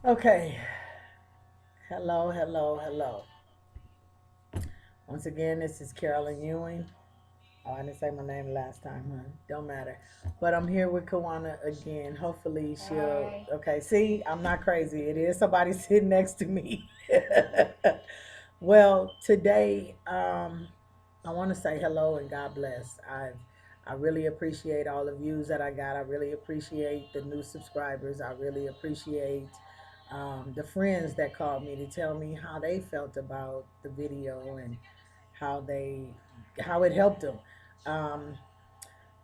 Okay. Hello, hello, hello. Once again, this is Carolyn Ewing. Oh, I didn't say my name last time, huh? Don't matter. But I'm here with Kawana again. Hopefully she'll. Hi. Okay, see, I'm not crazy. It is somebody sitting next to me. Well, today, I want to say hello and God bless. I really appreciate all the views that I got. I really appreciate the new subscribers. I really appreciate the friends that called me to tell me how they felt about the video and how they how it helped them. Um,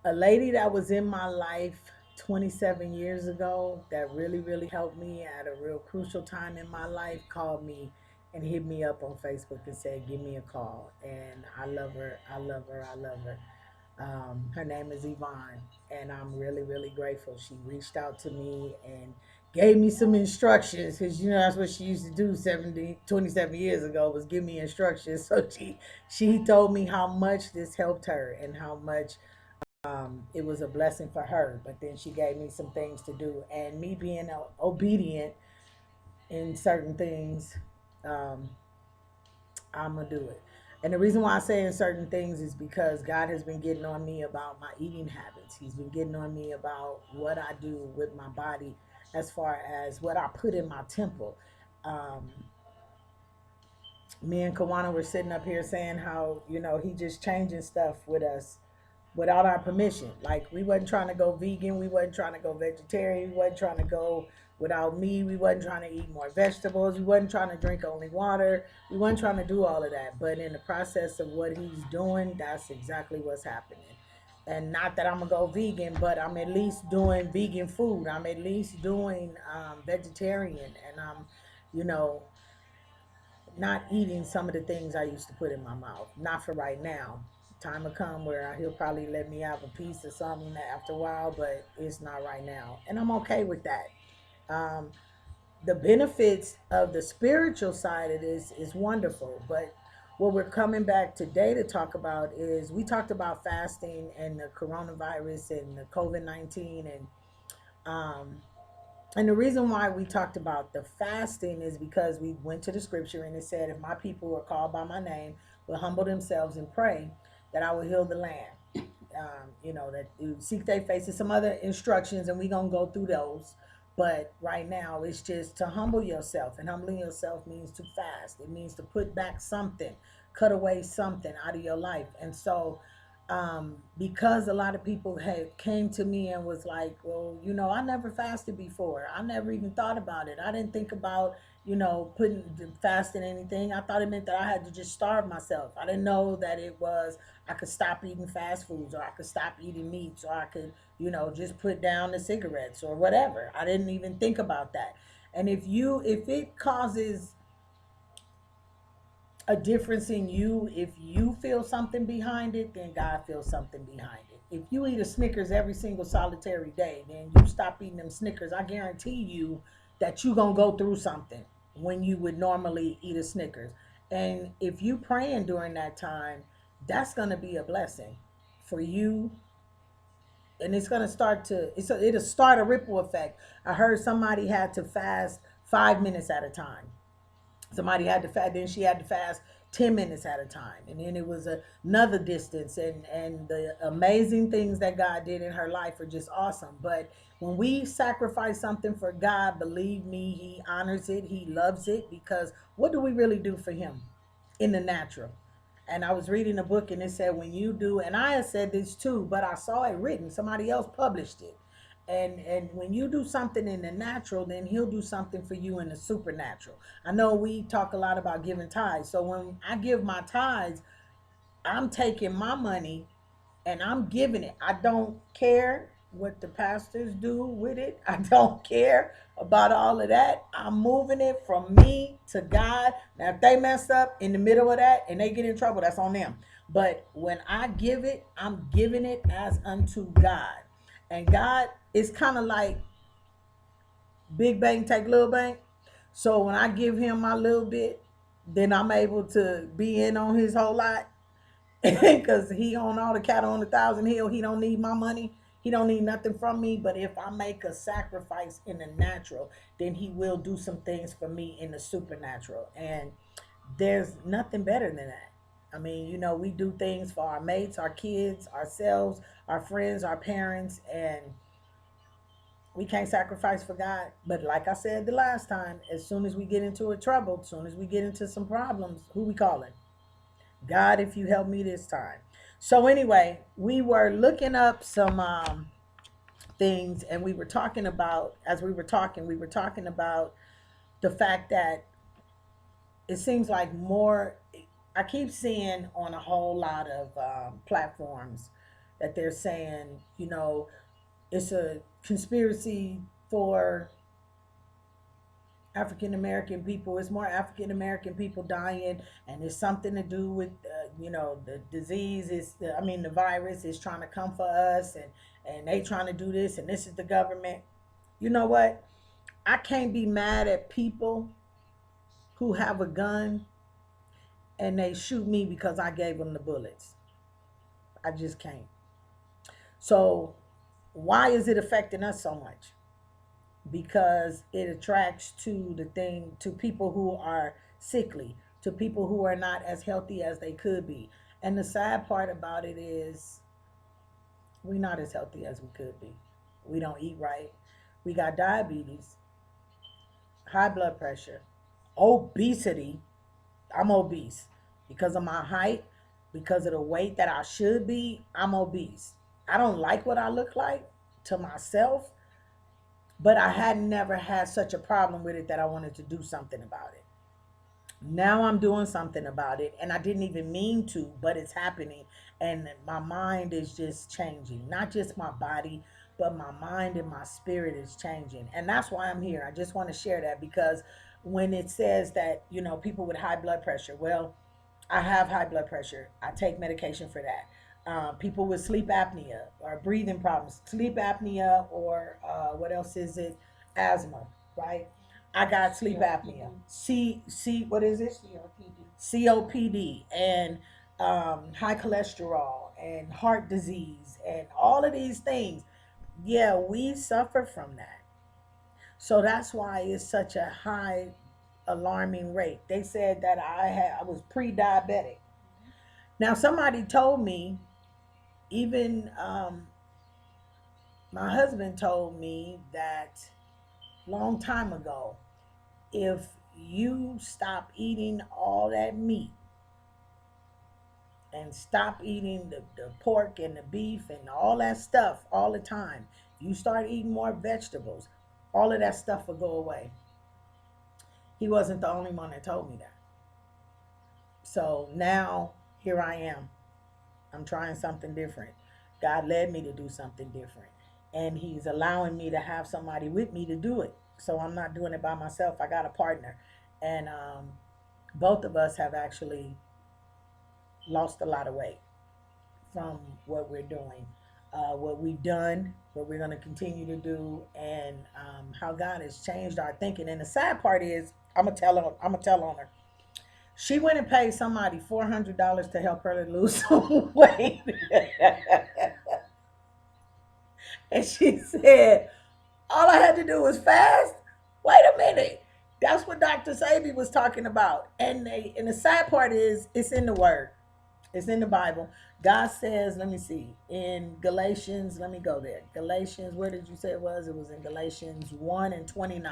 a lady that was in my life 27 years ago that really helped me at a real crucial time in my life called me and hit me up on Facebook and said, "Give me a call." And I love her. I love her. I love her. Her name is Yvonne, and I'm really grateful. She reached out to me and gave me some instructions because you know that's what she used to do 27 years ago was give me instructions. So she told me how much this helped her and how much it was a blessing for her. But then she gave me some things to do, and me being obedient in certain things, um, I'm gonna do it. And the reason why I say in certain things is because God has been getting on me about my eating habits. He's been getting on me about what I do with my body as far as what I put in my temple. Um, Me and Kawana were sitting up here saying how, he just changing stuff with us without our permission. Like we wasn't trying to go vegan, we wasn't trying to go vegetarian, we wasn't trying to go without meat, we wasn't trying to eat more vegetables, we wasn't trying to drink only water, we wasn't trying to do all of that. But in the process of what he's doing, that's exactly what's happening. And not that I'm gonna go vegan, but I'm at least doing vegan food. I'm at least doing vegetarian, and I'm, you know, not eating some of the things I used to put in my mouth. Not for right now. Time will come where he'll probably let me have a piece of something after a while, but it's not right now. And I'm okay with that. Um, the benefits of the spiritual side of this is wonderful, but what we're coming back today to talk about is we talked about fasting and the coronavirus and the COVID-19 um, and the reason why we talked about the fasting is because we went to the scripture and it said, if my people who are called by my name will humble themselves and pray, that I will heal the land. That you seek their faces, some other instructions, and we're going to go through those. But right now, it's just to humble yourself. And humbling yourself means to fast, it means to put back something, cut away something out of your life. And so, because a lot of people had came to me and was like, well, I never fasted before. I never even thought about it. I didn't think about, putting fasting anything. I thought it meant that I had to just starve myself. I didn't know that it was I could stop eating fast foods, or I could stop eating meats, or I could, just put down the cigarettes or whatever. I didn't even think about that. And if it causes a difference in you, if you feel something behind it, then God feels something behind it. If you eat a Snickers every single solitary day, then you stop eating them Snickers, I guarantee you that you're going to go through something when you would normally eat a Snickers. And if you praying during that time, that's going to be a blessing for you, and it's going to it'll start a ripple effect. I heard somebody had to fast 5 minutes at a time. Somebody had to fast, then she had to fast 10 minutes at a time, and then it was another distance, and the amazing things that God did in her life are just awesome. But when we sacrifice something for God, believe me, he honors it, he loves it, because what do we really do for him in the natural? And I was reading a book and it said, when you do, and I had said this too, but I saw it written, somebody else published it. And when you do something in the natural, then he'll do something for you in the supernatural. I know we talk a lot about giving tithes. So when I give my tithes, I'm taking my money and I'm giving it. I don't care what the pastors do with it. I don't care about all of that. I'm moving it from me to God. Now, if they mess up in the middle of that and they get in trouble, that's on them. But when I give it, I'm giving it as unto God. And God is kind of like big bank take little bank. So when I give him my little bit, then I'm able to be in on his whole lot because he own all the cattle on 1,000 hill. He don't need my money. He don't need nothing from me, but if I make a sacrifice in the natural, then he will do some things for me in the supernatural. And there's nothing better than that. I mean, we do things for our mates, our kids, ourselves, our friends, our parents, and we can't sacrifice for God. But like I said the last time, as soon as we get into a trouble, as soon as we get into some problems, who we calling? God, if you help me this time. So anyway, we were looking up some things, and we were talking about, as we were talking about the fact that it seems like more. I keep seeing on a whole lot of platforms that they're saying, it's a conspiracy for African American people. It's more African American people dying, and it's something to do with, the disease is. I mean, the virus is trying to come for us, and they trying to do this, and this is the government. You know what? I can't be mad at people who have a gun and they shoot me because I gave them the bullets. I just can't. So why is it affecting us so much? Because it attracts to the thing, to people who are sickly, to people who are not as healthy as they could be. And the sad part about it is we're not as healthy as we could be. We don't eat right. We got diabetes, high blood pressure, obesity. I'm obese because of my height, because of the weight that I should be. I'm obese. I don't like what I look like to myself, but I had never had such a problem with it that I wanted to do something about it. Now I'm doing something about it, and I didn't even mean to, but it's happening, and my mind is just changing. Not just my body, but my mind and my spirit is changing. And that's why I'm here. I just want to share that, because when it says that, people with high blood pressure, well, I have high blood pressure. I take medication for that. People with sleep apnea or breathing problems, sleep apnea, or what else is it? Asthma, right? I got sleep apnea. What is it? COPD and high cholesterol and heart disease and all of these things. Yeah, we suffer from that. So that's why it's such a high alarming rate. They said that I was pre-diabetic. Now somebody told me, even my husband told me that long time ago, if you stop eating all that meat and stop eating the pork and the beef and all that stuff all the time, you start eating more vegetables, all of that stuff will go away. He wasn't the only one that told me that. So now here I am. I'm trying something different. God led me to do something different. And He's allowing me to have somebody with me to do it. So I'm not doing it by myself. I got a partner. And both of us have actually lost a lot of weight from what we're doing, what we've done, what we're going to continue to do, and how God has changed our thinking. And the sad part is, I'm gonna tell on her. She went and paid somebody $400 to help her to lose some weight. And she said, all I had to do was fast. Wait a minute. That's what Dr. Sabi was talking about. And the sad part is, it's in the Word. It's in the Bible. God says, let me see, in Galatians, let me go there. Galatians, where did you say it was? It was in Galatians 1 and 29.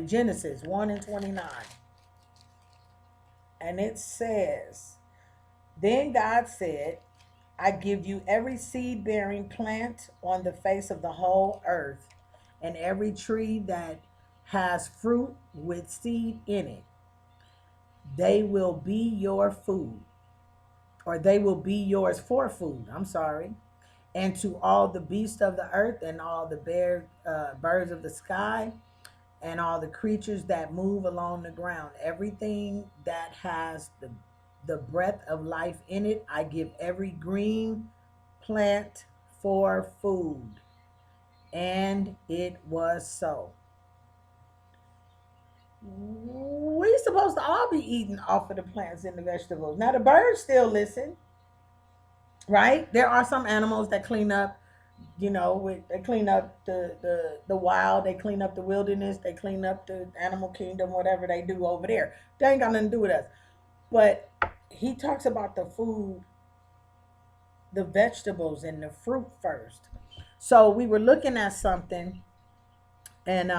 Genesis 1 and 29. And it says, then God said, I give you every seed bearing plant on the face of the whole earth, and every tree that has fruit with seed in it. They will be your food, or they will be yours for food. I'm sorry. And to all the beasts of the earth, and all the birds of the sky, and all the creatures that move along the ground, everything that has the breath of life in it, I give every green plant for food. And it was so. We're supposed to all be eating off of the plants and the vegetables. Now the birds still listen. right? There are some animals that clean up, they clean up the wild, they clean up the wilderness, they clean up the animal kingdom, whatever they do over there. They ain't got nothing to do with us. But he talks about the food, the vegetables and the fruit first. So we were looking at something, and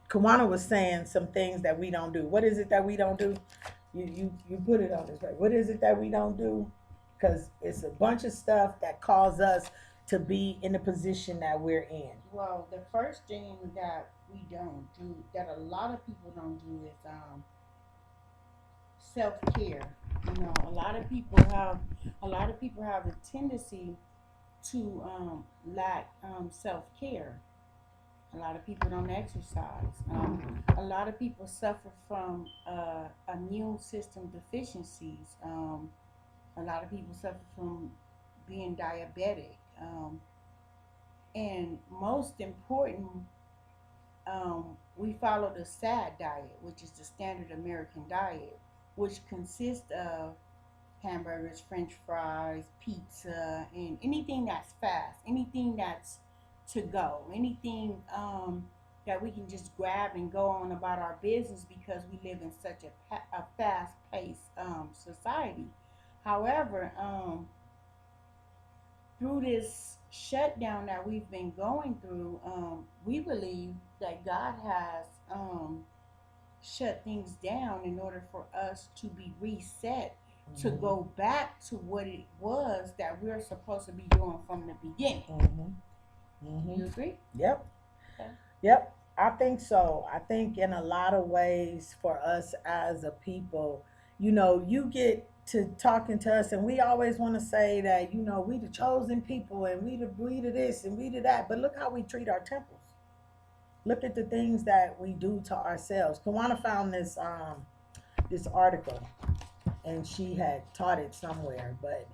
Kawana was saying some things that we don't do. What is it that we don't do? You put it on this way. What is it that we don't do? Because it's a bunch of stuff that cause us to be in the position that we're in. Well, the first thing that we don't do, that a lot of people don't do, is self care. A lot of people have a tendency to lack self care. A lot of people don't exercise. A lot of people suffer from immune system deficiencies. A lot of people suffer from being diabetic. And most important, we follow the SAD diet, which is the standard American diet, which consists of hamburgers, french fries, pizza, and anything that's fast, anything that's to go, anything that we can just grab and go on about our business, because we live in such a fast paced society. However, through this shutdown that we've been going through, we believe that God has shut things down in order for us to be reset, to go back to what it was that we're supposed to be doing from the beginning. You agree? Yep. Okay. Yep. I think so. I think in a lot of ways for us as a people, you get to talking to us, and we always want to say that, we the chosen people, and we the this and we the that. But look how we treat our temples. Look at the things that we do to ourselves. Kawana found this article, and she had taught it somewhere, but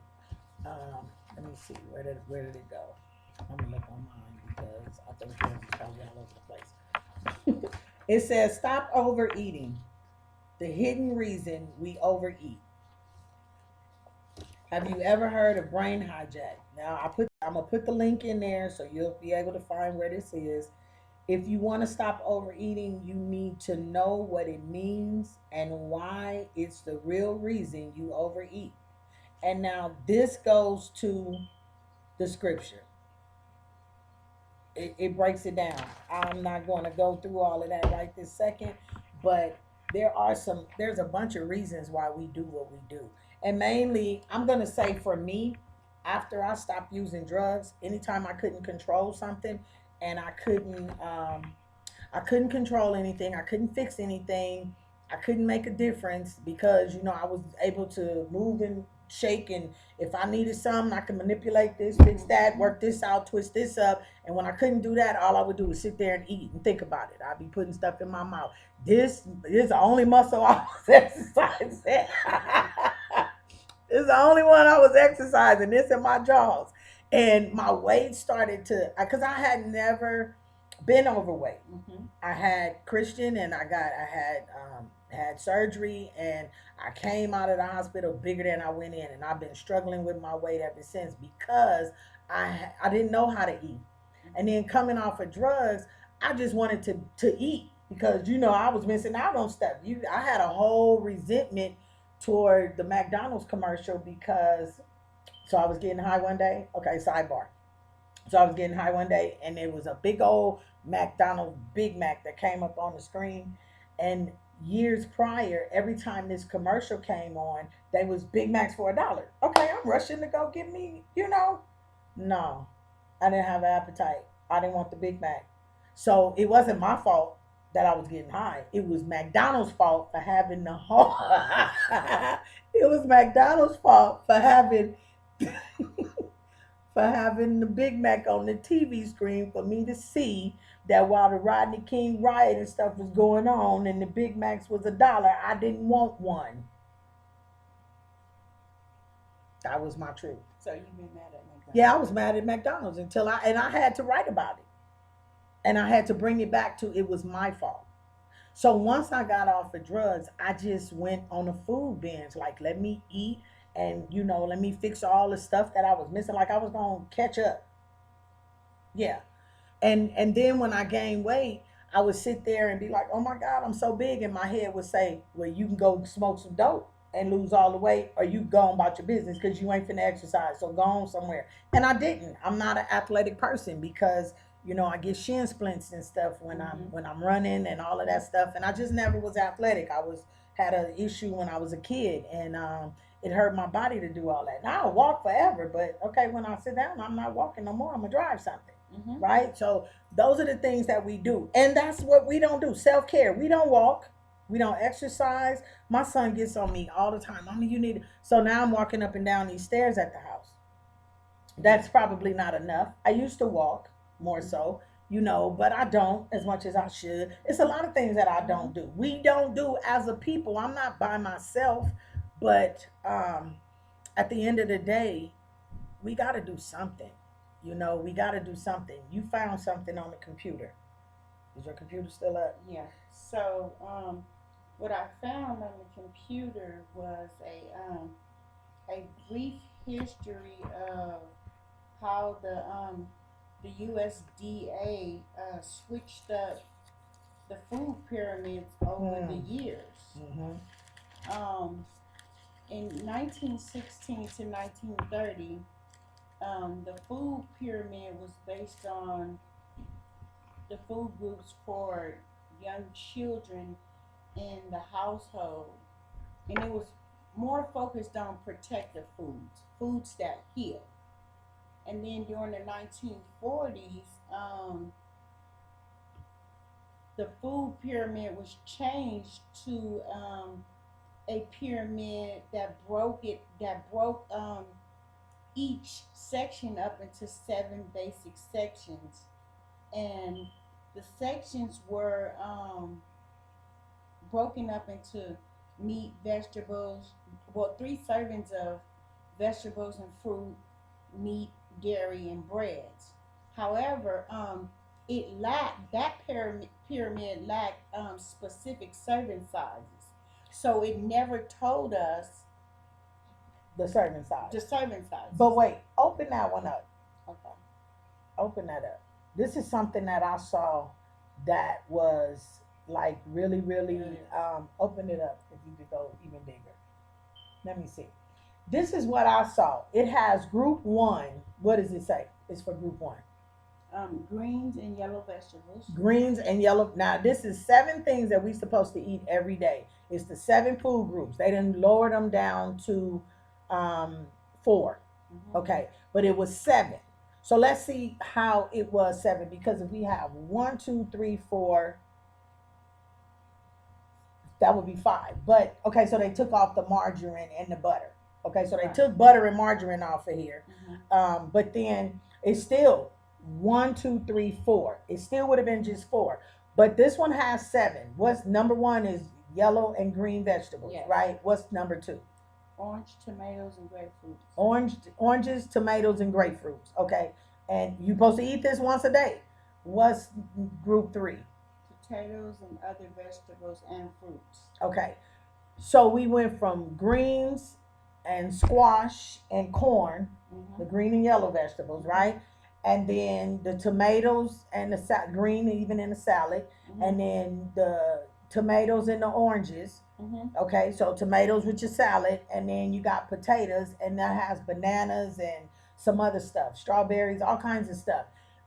let me see, where did it go? I'm gonna look on mine because I think yours is probably all over the place. It says, "Stop overeating. The hidden reason we overeat." Have you ever heard of brain hijack? Now I'm gonna put the link in there so you'll be able to find where this is. If you want to stop overeating, you need to know what it means and why it's the real reason you overeat. And now this goes to the scripture. It breaks it down. I'm not going to go through all of that right this second, but there's a bunch of reasons why we do what we do. And mainly, I'm going to say for me, after I stopped using drugs, anytime I couldn't control something, and I couldn't control anything. I couldn't fix anything. I couldn't make a difference because, I was able to move and shake. And if I needed something, I could manipulate this, fix that, work this out, twist this up. And when I couldn't do that, all I would do was sit there and eat and think about it. I'd be putting stuff in my mouth. This is the only muscle I was exercising. This is the only one I was exercising. This in my jaws. And my weight started to, because I had never been overweight. I had Christian, and I had surgery, and I came out of the hospital bigger than I went in, and I've been struggling with my weight ever since because I didn't know how to eat, and then coming off of drugs, I just wanted to eat because I was missing out on stuff. I had a whole resentment toward the McDonald's commercial because so I was getting high one day. Okay, sidebar. So I was getting high one day, and there was a big old McDonald's Big Mac that came up on the screen. And years prior, every time this commercial came on, they was Big Macs for $1. Okay, I'm rushing to go get me, No, I didn't have an appetite. I didn't want the Big Mac. So it wasn't my fault that I was getting high. It was McDonald's fault for having the whole. It was McDonald's fault for having the Big Mac on the TV screen for me to see that while the Rodney King riot and stuff was going on and the Big Macs was $1, I didn't want one. That was my truth. So you've been mad at McDonald's? Yeah, I was mad at McDonald's and I had to write about it. And I had to bring it back to it was my fault. So once I got off of drugs, I just went on a food binge. Like, let me eat and let me fix all the stuff that I was missing, like I was gonna catch up. Yeah. And then when I gained weight, I would sit there and be like, "Oh my God, I'm so big." And my head would say, "Well, you can go smoke some dope and lose all the weight, or you go on about your business because you ain't finna exercise. So go on somewhere." And I didn't. I'm not an athletic person because I get shin splints and stuff when I'm Mhm. when I'm running and all of that stuff. And I just never was athletic. I was had an issue when I was a kid, and it hurt my body to do all that. Now I walk forever, but okay, when I sit down, I'm not walking no more. I'm gonna drive something, Mhm. right? So those are the things that we do. And that's what we don't do. Self-care. We don't walk. We don't exercise. My son gets on me all the time. Mommy, you need. So now I'm walking up and down these stairs at the house. That's probably not enough. I used to walk more so, but I don't as much as I should. It's a lot of things that I don't Mhm. do. We don't do as a people. I'm not by myself, but at the end of the day, we got to do something. We got to do something. You found something on the computer. Is your computer still up? Yeah. So, what I found on the computer was a brief history of how the USDA switched up the food pyramids over the Mm. years. Mm-hmm. Um, in 1916 to 1930, the food pyramid was based on the food groups for young children in the household, and it was more focused on protective foods, foods that heal. And then during the 1940s, the food pyramid was changed to a pyramid that broke each section up into seven basic sections, and the sections were broken up into meat, vegetables, well, three servings of vegetables and fruit, meat, dairy, and breads. However, it lacked that pyramid lacked specific serving sizes, so it never told us The serving size. the serving sizes. But wait, open that one up. Okay. Open that up. This is something that I saw that was like really, really. Open it up if you could go even bigger. Let me see. This is what I saw. It has group one. What does it say? It's for group one. Greens and yellow vegetables. Greens and yellow. Now, this is seven things that we're supposed to eat every day. It's the seven food groups. They didn't lower them down to um, four. Mm-hmm. Okay, but it was seven. So let's see how it was seven, because if we have one, two, three, four, that would be five. But okay, so they took off the margarine and the butter. Okay, so they Right. took butter and margarine off of here. Mm-hmm. But then it's still one, two, three, four. It still would have been just four. But this one has seven. What's number one is yellow and green vegetables, Yes. right? What's number two? Orange, tomatoes, and grapefruits. Oranges, tomatoes, and grapefruits. Okay, and you're supposed to eat this once a day. What's group three? Potatoes and other vegetables and fruits. Okay, so we went from greens and squash and corn, Mm-hmm. the green and yellow vegetables, right? And then the tomatoes and the green, even in the salad, Mm-hmm. and then the tomatoes and the oranges. Mm-hmm. Okay, so tomatoes with your salad, and then you got potatoes, and that has bananas and some other stuff, strawberries, all kinds of stuff.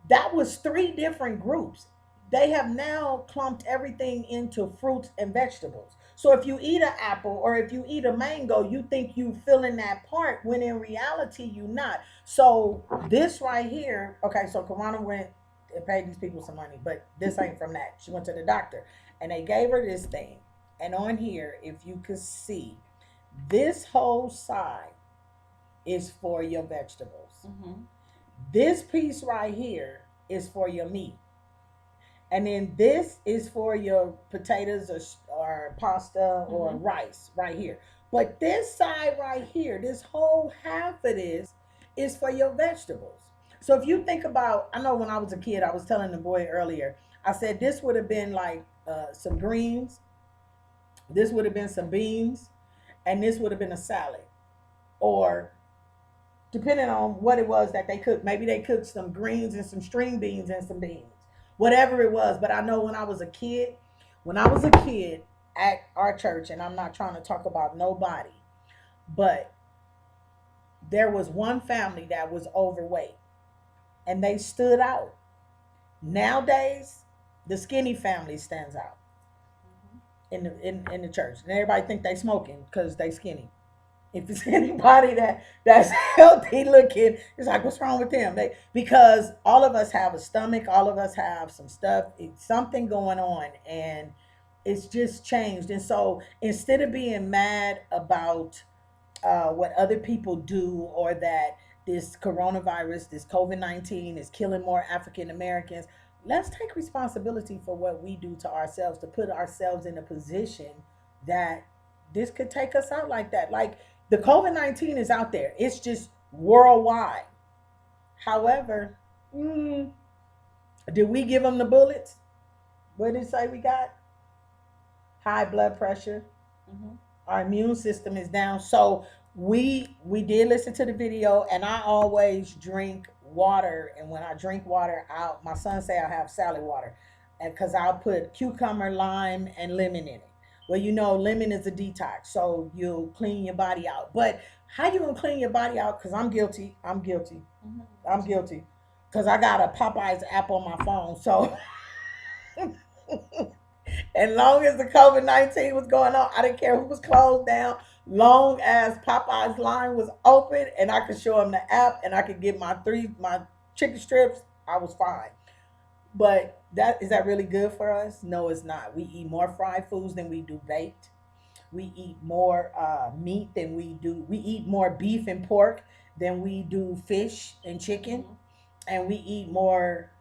That was three different groups. They have now clumped everything into fruits and vegetables. So if you eat an apple or if you eat a mango, you think you filling that part when in reality you not. So this right here, okay, so Kawana went and paid these people some money, but this ain't from that. She went to the doctor and they gave her this thing. And on here, if you could see, this whole side is for your vegetables. Mm-hmm. This piece right here is for your meat. And then this is for your potatoes or pasta or Mm-hmm. rice right here. But this side right here, this whole half of this is for your vegetables. So if you think about, I know when I was a kid, I was telling the boy earlier, I said this would have been like some greens, this would have been some beans, and this would have been a salad. or depending on what it was that they cooked. Maybe they cooked some greens and some string beans and some beans, whatever it was. But I know when I was a kid at our church, and I'm not trying to talk about nobody, but there was one family that was overweight and they stood out. Nowadays, the skinny family stands out in the church, and everybody think they smoking because they skinny. If it's anybody that's healthy looking, it's like, what's wrong with them? Because all of us have a stomach, all of us have some stuff, it's something going on, and it's just changed. And so instead of being mad about what other people do, or that this coronavirus, this COVID-19 is killing more African Americans, let's take responsibility for what we do to ourselves to put ourselves in a position that this could take us out like that. Like the COVID-19 is out there, it's just worldwide. However, did we give them the bullets? What did it say we got? High blood pressure, Mm-hmm. our immune system is down. So we did listen to the video, and I always drink water. And when I drink water, out my son say I have salad water, and because I'll put cucumber, lime, and lemon in it. Well, lemon is a detox, so you'll clean your body out. But how you gonna clean your body out? Because I'm guilty. I'm guilty. I'm Mm-hmm. guilty. Because I got a Popeyes app on my phone. So and long as the COVID-19 was going on, I didn't care who was closed down. Long as Popeye's line was open and I could show them the app and I could get my chicken strips, I was fine. But that is that really good for us? No, it's not. We eat more fried foods than we do baked. We eat more meat than we do. We eat more beef and pork than we do fish and chicken, Mm-hmm. and we eat more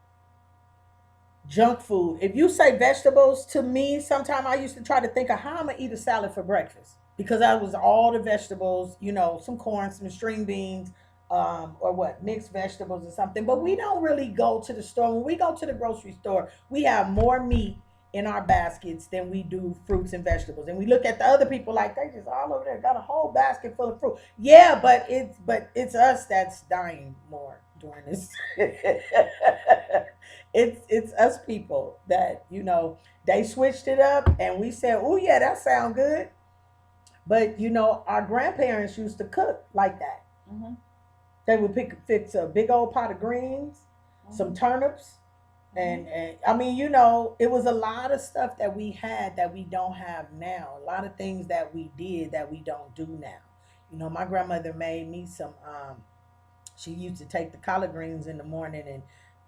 junk food. If you say vegetables to me, sometimes I used to try to think of how I'm gonna eat a salad for breakfast because that was all the vegetables, some corn, some string beans, or what mixed vegetables or something. But we Mm-hmm. don't really go to the store. When we go to the grocery store, we have more meat in our baskets than we do fruits and vegetables. And we look at the other people like they just all over there got a whole basket full of fruit. Yeah, but it's us that's dying more during this. It's us people that they switched it up, and we said, oh yeah, that sounds good. But our grandparents used to cook like that. Mm-hmm. They would fix a big old pot of greens, some Mm-hmm. turnips, Mm-hmm. and I mean, it was a lot of stuff that we had that we don't have now. A lot of things that we did that we don't do now. My grandmother made me some. She used to take the collard greens in the morning and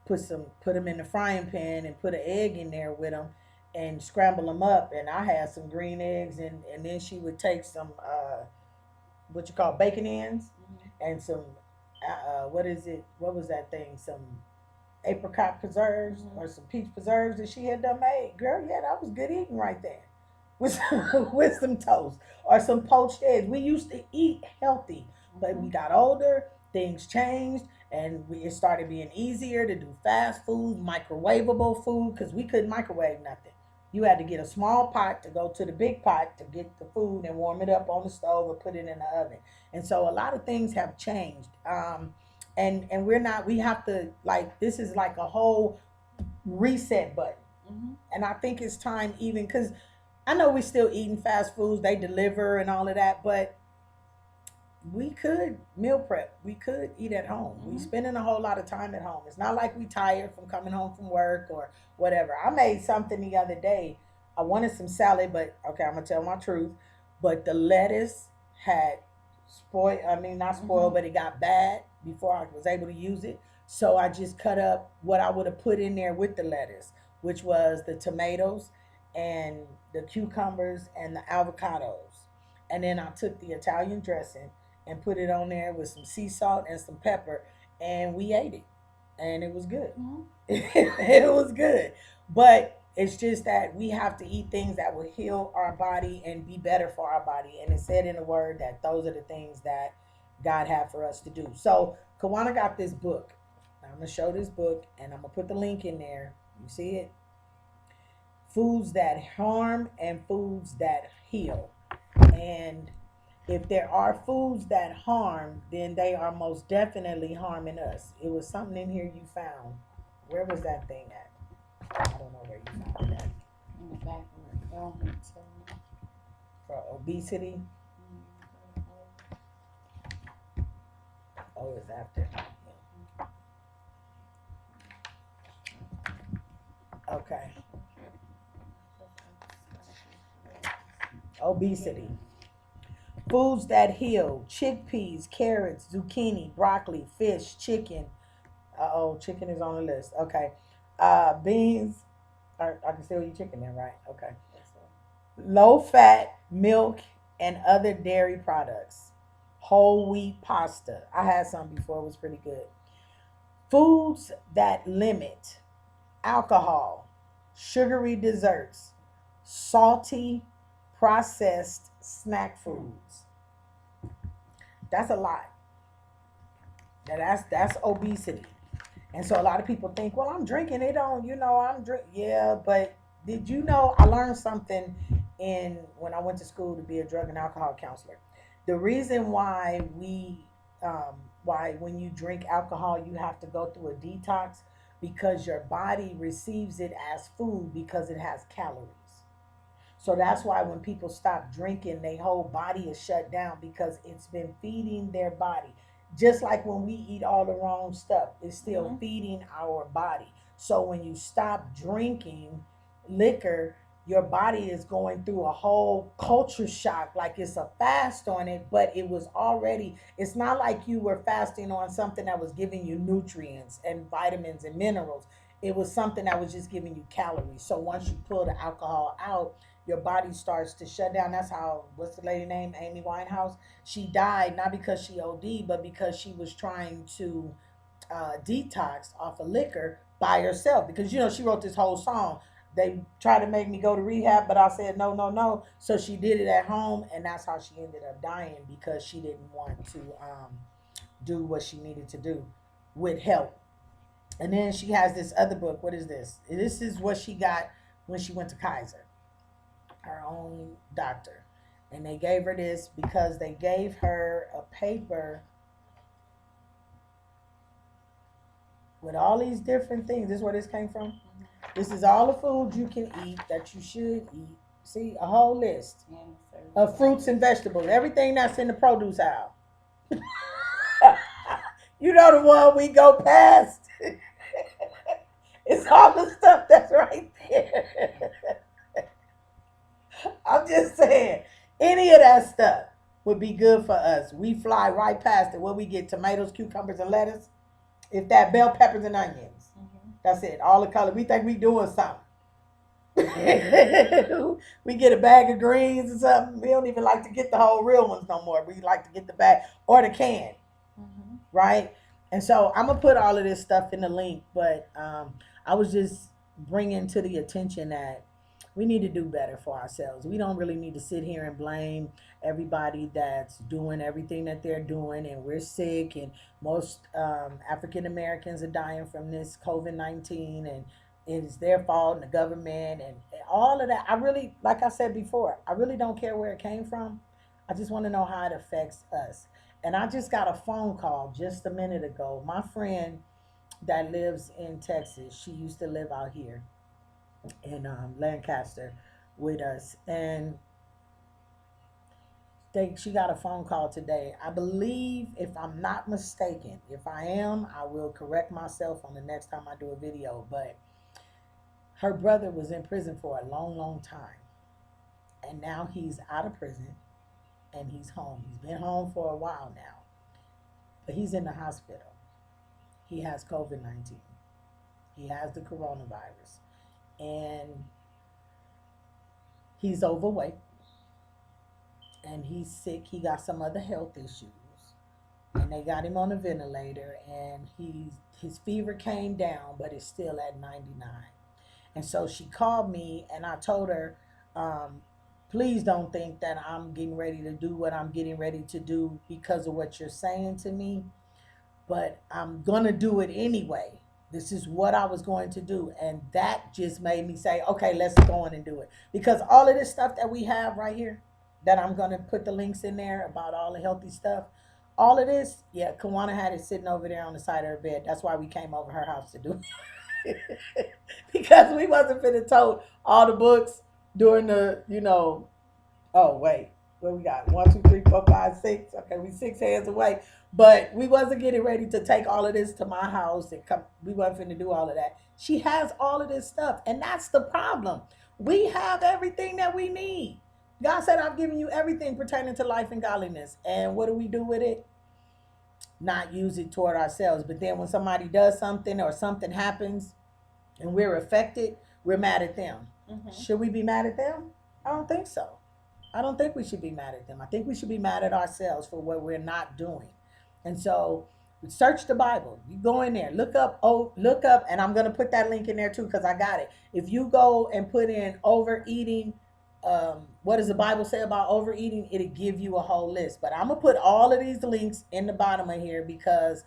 put them in the frying pan and put an egg in there with them and scramble them up. And I had some green eggs, and then she would take some what you call bacon ends Mm-hmm. and some what is it? What was that thing? Some apricot preserves Mm-hmm. or some peach preserves that she had done made. Girl, yeah, that was good eating right there. With with some toast or some poached eggs. We used to eat healthy, but Mm-hmm. we got older, things changed, and it started being easier to do fast food, microwavable food, because we couldn't microwave nothing. You had to get a small pot to go to the big pot to get the food and warm it up on the stove or put it in the oven. And so a lot of things have changed. And we're not. We have to like this is like a whole reset button. Mm-hmm. And I think it's time even because I know we're still eating fast foods, they deliver and all of that, but we could meal prep. We could eat at home. We Mm-hmm. spending a whole lot of time at home. It's not like we tired from coming home from work or whatever. I made something the other day. I wanted some salad, but okay, I'm gonna tell my truth. But the lettuce had spoiled. I mean, not Mm-hmm. spoiled, but it got bad before I was able to use it. So I just cut up what I would have put in there with the lettuce, which was the tomatoes and the cucumbers and the avocados. And then I took the Italian dressing and put it on there with some sea salt and some pepper, and we ate it, and it was good. Mm-hmm. It was good, but it's just that we have to eat things that will heal our body and be better for our body. And it said in the word that those are the things that God had for us to do. So Kawana got this book. I'm gonna show this book, and I'm gonna put the link in there. You see it? Foods that harm and foods that heal. And If there are foods that harm, then they are most definitely harming us. It was something in here you found. Where was that thing at? I don't know where you found it at. In the back of the ailments. For obesity. Oh, it's after. Okay. Obesity. Foods that heal: chickpeas, carrots, zucchini, broccoli, fish, chicken. Oh, chicken is on the list. Okay. Beans. I can still eat chicken then, right? Okay. Low fat milk and other dairy products. Whole wheat pasta. I had some before, it was pretty good. Foods that limit: alcohol, sugary desserts, salty, processed snack foods. That's a lot. Now that's obesity. And so a lot of people think, well, I'm drinking. They don't, I'm drink. Yeah, but did you know? I learned something in when I went to school to be a drug and alcohol counselor. The reason why when you drink alcohol, you have to go through a detox because your body receives it as food because it has calories. So that's why when people stop drinking, their whole body is shut down because it's been feeding their body. Just like when we eat all the wrong stuff, it's still Mm-hmm. feeding our body. So when you stop drinking liquor, your body is going through a whole culture shock, like it's a fast on it, but it was already, it's not like you were fasting on something that was giving you nutrients and vitamins and minerals. It was something that was just giving you calories. So once you pull the alcohol out, your body starts to shut down. That's how, what's the lady name? Amy Winehouse. She died not because she OD, but because she was trying to detox off of liquor by herself. Because she wrote this whole song. They tried to make me go to rehab, but I said no, no, no. So she did it at home, and that's how she ended up dying because she didn't want to do what she needed to do with help. And then she has this other book. What is this? This is what she got when she went to Kaiser, her own doctor. And they gave her this because they gave her a paper with all these different things. This is where this came from. This is all the foods you can eat that you should eat. See, a whole list of fruits and vegetables, everything that's in the produce aisle. You know the one we go past. It's all the stuff that's right there. I'm just saying, any of that stuff would be good for us. We fly right past it. What we get: tomatoes, cucumbers, and lettuce. If that, bell peppers and onions. Mm-hmm. That's it. All the color. We think we doing something. We get a bag of greens or something. We don't even like to get the whole real ones no more. We like to get the bag or the can, Mm-hmm. right? And so I'm gonna put all of this stuff in the link, but I was just bringing to the attention that we need to do better for ourselves. We don't really need to sit here and blame everybody that's doing everything that they're doing, and we're sick, and most African Americans are dying from this COVID-19, and it's their fault, and the government, and all of that. I really, like I said before, I really don't care where it came from. I just want to know how it affects us. And I just got a phone call just a minute ago. My friend that lives in Texas, she used to live out here in Lancaster with us, and she got a phone call today. I believe, if I'm not mistaken, if I am, I will correct myself on the next time I do a video. But her brother was in prison for a long, long time, and now he's out of prison and he's home. He's been home for a while now, but he's in the hospital. He has COVID-19. He has the coronavirus, and he's overweight, and he's sick. He got some other health issues, and they got him on a ventilator, and his fever came down, but it's still at 99. And so she called me, and I told her, um, please don't think that I'm getting ready to do what I'm getting ready to do because of what you're saying to me, but I'm gonna do it anyway. This is what I was going to do. And that just made me say, okay, let's go on and do it. Because all of this stuff that we have right here, that I'm gonna put the links in there about all the healthy stuff. All of this, yeah, Kawana had it sitting over there on the side of her bed. That's why we came over her house to do it. Because we wasn't finna tote all the books during the. Oh wait, what we got? 1, 2, 3, 4, 5, 6. Okay, we 6 hands away. But we wasn't getting ready to take all of this to my house and come. We wasn't finna do all of that. She has all of this stuff, and that's the problem. We have everything that we need. God said, "I've given you everything pertaining to life and godliness." And what do we do with it? Not use it toward ourselves. But then when somebody does something or something happens and we're affected, we're mad at them. Mm-hmm. Should we be mad at them? I don't think so. I don't think we should be mad at them. I think we should be mad at ourselves for what we're not doing. And so search the Bible. You go in there, look up, and I'm gonna put that link in there too because I got it. If you go and put in overeating, what does the Bible say about overeating? It'll give you a whole list. But I'm gonna put all of these links in the bottom of here because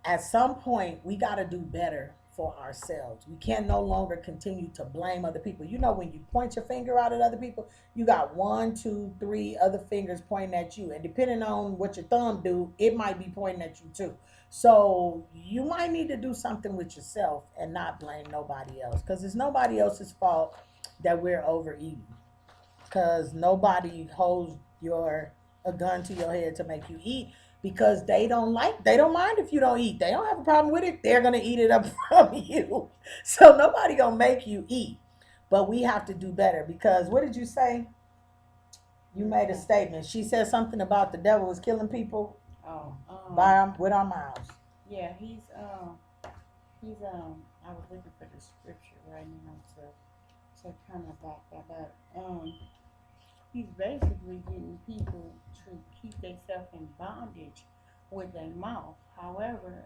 at some point we got to do better for ourselves. We can no longer continue to blame other people. You know, when you point your finger out at other people, you got 1, 2, 3 other fingers pointing at you, and depending on what your thumb do, it might be pointing at you too. So you might need to do something with yourself and not blame nobody else, because it's nobody else's fault that we're overeating, because nobody holds your a gun to your head to make you eat, because they don't mind if you don't eat. They don't have a problem with it. They're gonna eat it up from you. So nobody gonna make you eat. But we have to do better, because what did you say? You made a statement. She said something about the devil was killing people Oh, with our mouths. yeah, I was looking for the scripture right now to kind of back that up. He's basically getting people to keep themselves in bondage with their mouth. However,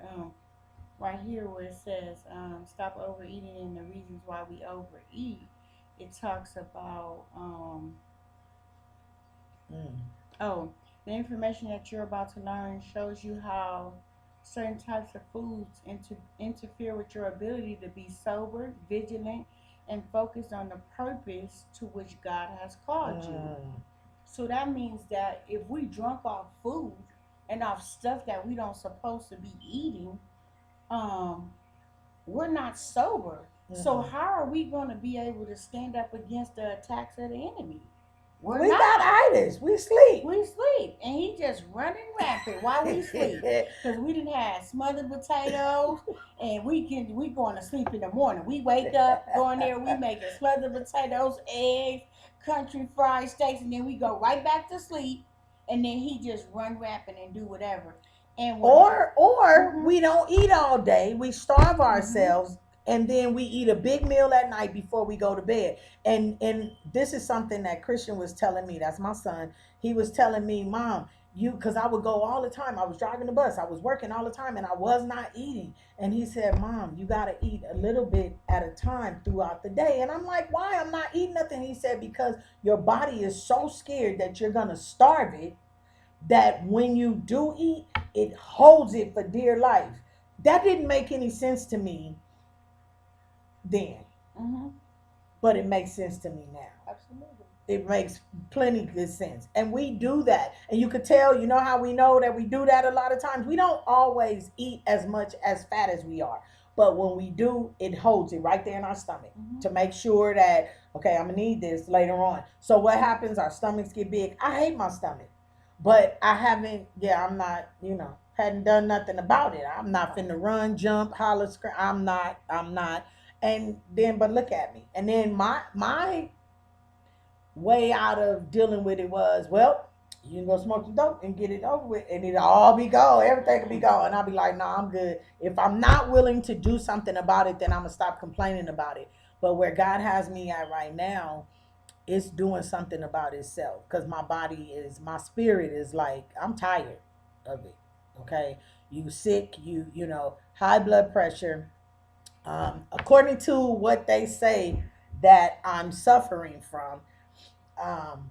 right here where it says stop overeating and the reasons why we overeat, it talks about Mm. oh, the information that you're about to learn shows you how certain types of foods interfere with your ability to be sober, vigilant, and focused on the purpose to which God has called you. Mm. So that means that if we drunk off food and off stuff that we don't supposed to be eating, um, we're not sober. So Mm-mm. how are we going to be able to stand up against the attacks of the enemy? We're We got not. itis. We sleep. We sleep, and he just running rampant while we sleep. Cause we didn't have smothered potatoes, and we going to sleep in the morning. We wake up, go in there, we making smothered potatoes, eggs, country fried steaks, and then we go right back to sleep. And then he just run rampant and do whatever. And what? Or Mm-hmm. we don't eat all day. We starve Mm-hmm. ourselves, and then we eat a big meal at night before we go to bed. And this is something that Christian was telling me. That's my son. He was telling me, Mom, you, because I would go all the time. I was driving the bus. I was working all the time, and I was not eating. And he said, Mom, you got to eat a little bit at a time throughout the day. And I'm like, why? I'm not eating nothing. He said, because your body is so scared that you're gonna starve it, that when you do eat, it holds it for dear life. That didn't make any sense to me then, Mm-hmm. but it makes sense to me now. Absolutely. It makes plenty good sense. And we do that. And you could tell, you know how we know that we do that a lot of times? We don't always eat as much as fat as we are. But when we do, it holds it right there in our stomach Mm-hmm. to make sure that, okay, I'm going to need this later on. So what happens? Our stomachs get big. I hate my stomach. But I haven't, yeah, I'm not, hadn't done nothing about it. I'm not Right. finna run, jump, holler, scream. I'm not. And then, but look at me. And then my way out of dealing with it was, well, you can go smoke some dope and get it over with, and it'll all be gone. Everything will be Mm-mm. gone. And I'll be like, no, I'm good. If I'm not willing to do something about it, then I'm gonna stop complaining about it. But where God has me at right now, it's doing something about itself, because my spirit is like, I'm tired of it. Okay, you sick, high blood pressure. According to what they say that I'm suffering from, um,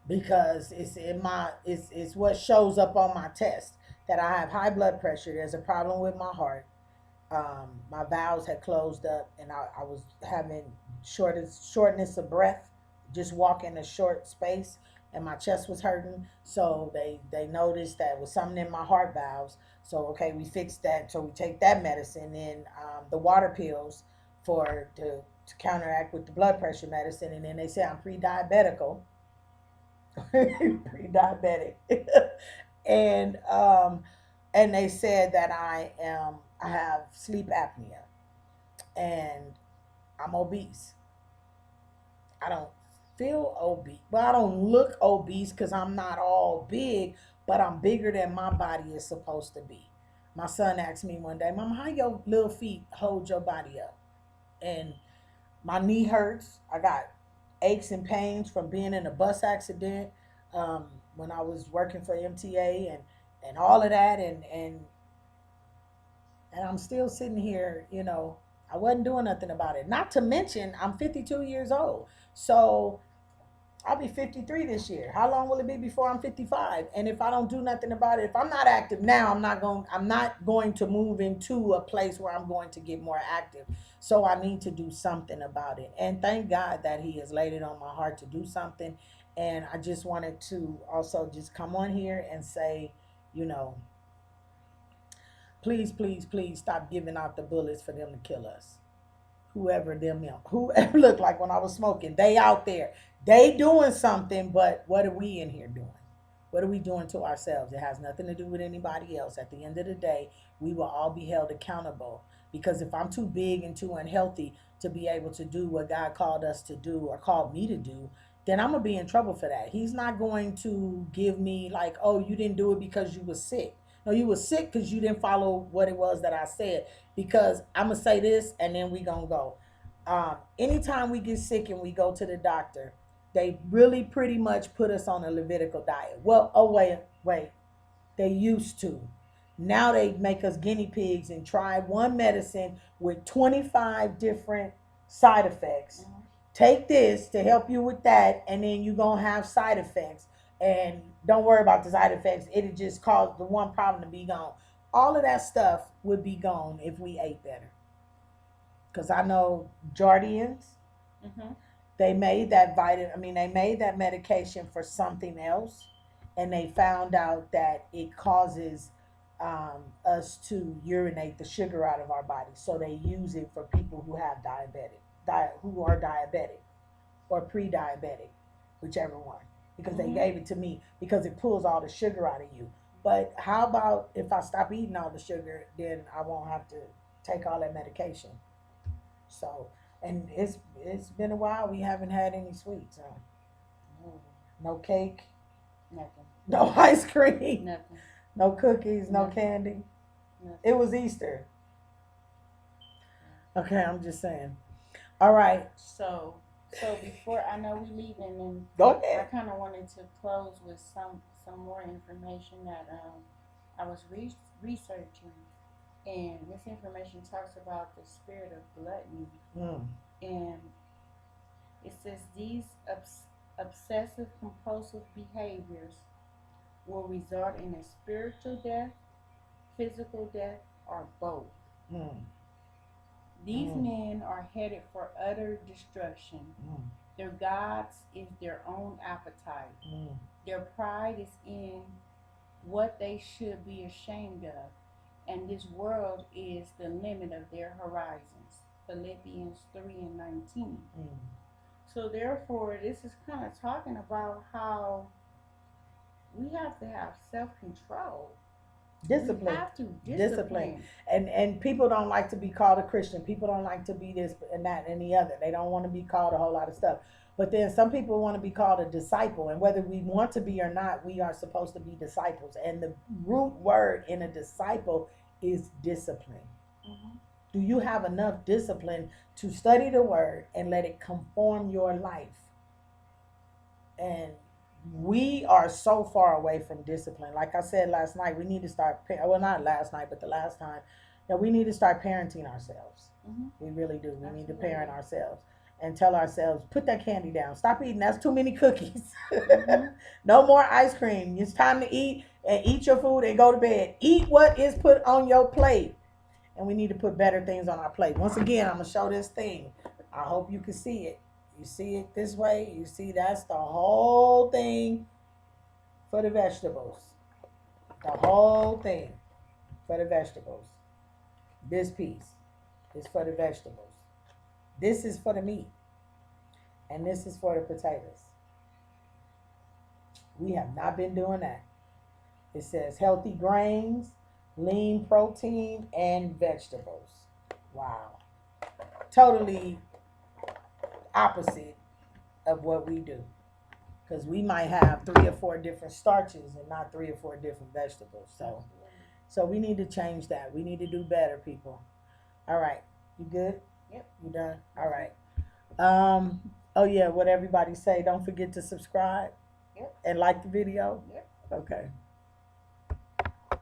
because it's what shows up on my test, that I have high blood pressure. There's a problem with my heart. My valves had closed up, and I was having shortness of breath just walk in a short space, and my chest was hurting. So they noticed that was something in my heart valves. So okay, we fixed that. So we take that medicine and the water pills for to counteract with the blood pressure medicine, and then they say I'm pre-diabetical, pre-diabetic, and they said that I have sleep apnea and I'm obese. I don't feel obese. Well, I don't look obese because I'm not all big, but I'm bigger than my body is supposed to be. My son asked me one day, Mama, how your little feet hold your body up? And my knee hurts. I got aches and pains from being in a bus accident when I was working for MTA and all of that. And I'm still sitting here, I wasn't doing nothing about it. Not to mention, I'm 52 years old. So I'll be 53 this year. How long will it be before I'm 55? And if I don't do nothing about it, if I'm not active now, I'm not going to move into a place where I'm going to get more active. So I need to do something about it. And thank God that he has laid it on my heart to do something. And I just wanted to also just come on here and say, you know, please, please, please stop giving out the bullets for them to kill us. Whoever looked like when I was smoking, they out there, they doing something, but what are we in here doing? What are we doing to ourselves? It has nothing to do with anybody else. At the end of the day, we will all be held accountable, because if I'm too big and too unhealthy to be able to do what God called us to do or called me to do, then I'm gonna be in trouble for that. He's not going to give me like, oh, you didn't do it because you were sick. No, you were sick because you didn't follow what it was that I said. Because I'm gonna say this and then we gonna go. Anytime we get sick and we go to the doctor, they really pretty much put us on a Levitical diet. Well, oh wait, they used to. Now they make us guinea pigs and try one medicine with 25 different side effects. Mm-hmm. Take this to help you with that, and then you're going to have side effects. And don't worry about the side effects. It'll just cause the one problem to be gone. All of that stuff would be gone if we ate better. Because I know Jardians, Mm-hmm. they made that medication for something else, and they found out that it causes us to urinate the sugar out of our body. So they use it for people who have who are diabetic or pre-diabetic, whichever one. Because they Mm-hmm. gave it to me because it pulls all the sugar out of you. But how about if I stop eating all the sugar, then I won't have to take all that medication. So, and it's been a while. We haven't had any sweets. Mm. No cake, Nothing. no ice cream, Nothing. no cookies, no Nothing. candy. Nothing. It was Easter. Okay, I'm just saying. All right, So before I know we leaving, and go I ahead. kind of wanted to close with some more information that I was researching, and this information talks about the spirit of gluttony, Mm, and it says these obsessive compulsive behaviors will result in a spiritual death, physical death, or both. mm, These mm, men are headed for utter destruction. mm, Their gods is their own appetite. mm, Their pride is in what they should be ashamed of, and this world is the limit of their horizons. Philippians 3 and 19. mm. So, therefore, this is kind of talking about how we have to have self control. We Discipline, have to discipline, discipline. and people don't like to be called a Christian. People don't like to be this and that and the other. They don't want to be called a whole lot of stuff. But then some people want to be called a disciple, and whether we want to be or not, we are supposed to be disciples. And the root word in a disciple is discipline. Mm-hmm. Do you have enough discipline to study the word and let it conform your life? And we are so far away from discipline. Like I said last night, we need to start, well, not last night, but the last time, that we need to start parenting ourselves. Mm-hmm. We really do. We need to Absolutely. parent ourselves and tell ourselves, put that candy down. Stop eating. That's too many cookies. Mm-hmm. No more ice cream. It's time to eat and eat your food and go to bed. Eat what is put on your plate. And we need to put better things on our plate. Once again, I'm going to show this thing. I hope you can see it. You see it this way? You see that's the whole thing for the vegetables. The whole thing for the vegetables. This piece is for the vegetables. This is for the meat. And this is for the potatoes. We have not been doing that. It says healthy grains, lean protein, and vegetables. Wow. Totally opposite of what we do. Because we might have 3 or 4 different starches and not 3 or 4 different vegetables. So we need to change that. We need to do better, people. All right. You good? Yep. You done? All right. Oh yeah, what everybody say, don't forget to subscribe Yep. and like the video. Yep. Okay.